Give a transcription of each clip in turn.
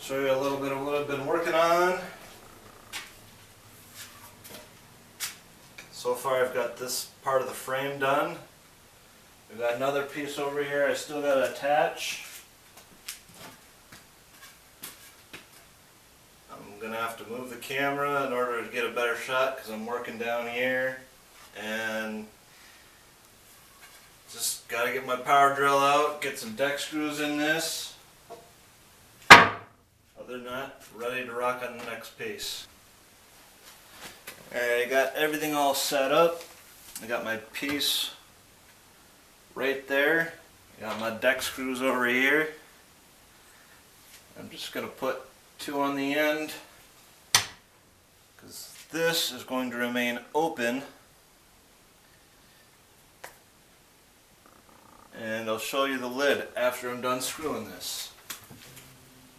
Show you a little bit of what I've been working on. So far I've got this part of the frame done. We've got another piece over here I still got to attach. I'm going to have to move the camera in order to get a better shot because I'm working down here. And just got to get my power drill out, get some deck screws in this. Other than that, ready to rock on the next piece. Alright, I got everything all set up. I got my piece right there. I got my deck screws over here. I'm just going to put two on the end because this is going to remain open. And I'll show you the lid after I'm done screwing this.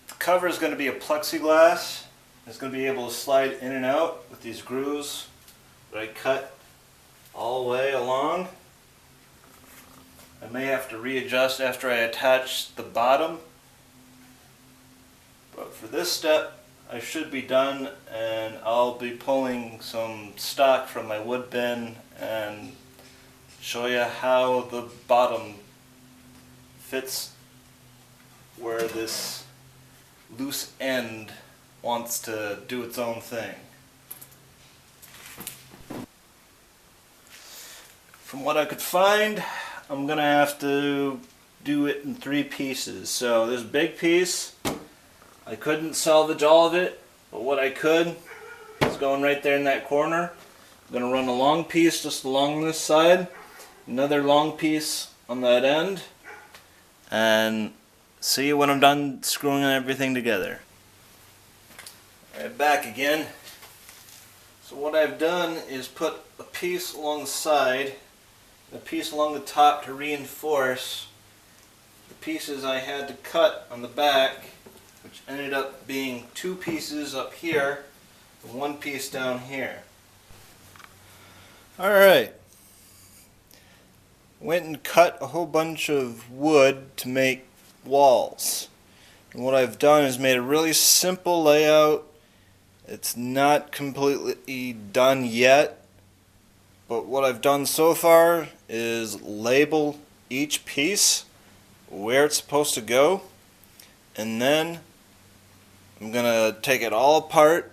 The cover is going to be a plexiglass. It's going to be able to slide in and out with these grooves that I cut all the way along. I may have to readjust after I attach the bottom, but for this step I should be done, and I'll be pulling some stock from my wood bin and show you how the bottom fits where this loose end wants to do its own thing. From what I could find, I'm gonna have to do it in 3 pieces. So this big piece, I couldn't salvage all of it, but what I could is going right there in that corner. I'm gonna run a long piece just along this side, another long piece on that end, and see you when I'm done screwing everything together. Alright, back again. So what I've done is put a piece along the side, a piece along the top to reinforce the pieces I had to cut on the back, which ended up being 2 pieces up here and 1 piece down here. Alright. Went and cut a whole bunch of wood to make walls. And what I've done is made a really simple layout. It's not completely done yet, but what I've done so far is label each piece where it's supposed to go, and then I'm gonna take it all apart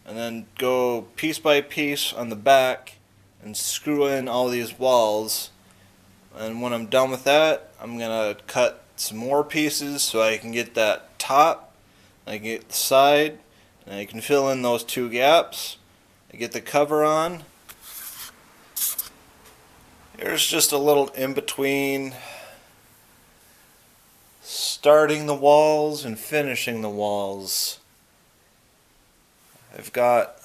and then go piece by piece on the back and screw in all these walls. And when I'm done with that, I'm gonna cut some more pieces so I can get that top, I can get the side, and I can fill in those 2 gaps. I get the cover on. Here's just a little in between starting the walls and finishing the walls. I've got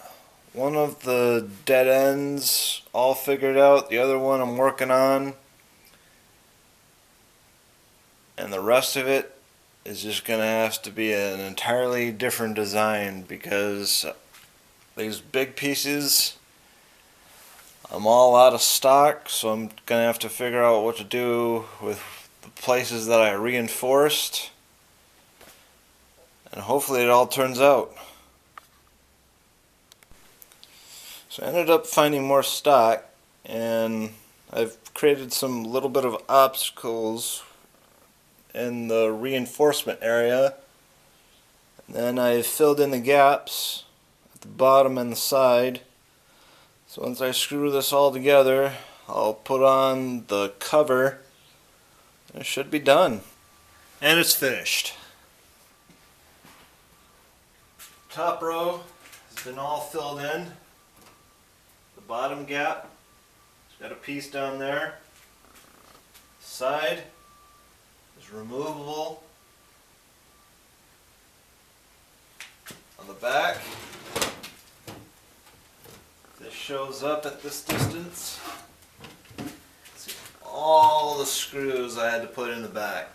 one of the dead ends all figured out, the other one I'm working on, and the rest of it is just going to have to be an entirely different design because these big pieces, I'm all out of stock, so I'm going to have to figure out what to do with the places that I reinforced, and hopefully it all turns out. So I ended up finding more stock, and I've created some little bit of obstacles in the reinforcement area, and then I filled in the gaps at the bottom and the side. So once I screw this all together, I'll put on the cover and it should be done. And it's finished. Top row has been all filled in. The bottom gap, it's got a piece down there. Side is removable. On the back, this shows up at this distance. See all the screws I had to put in the back.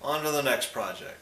On to the next project.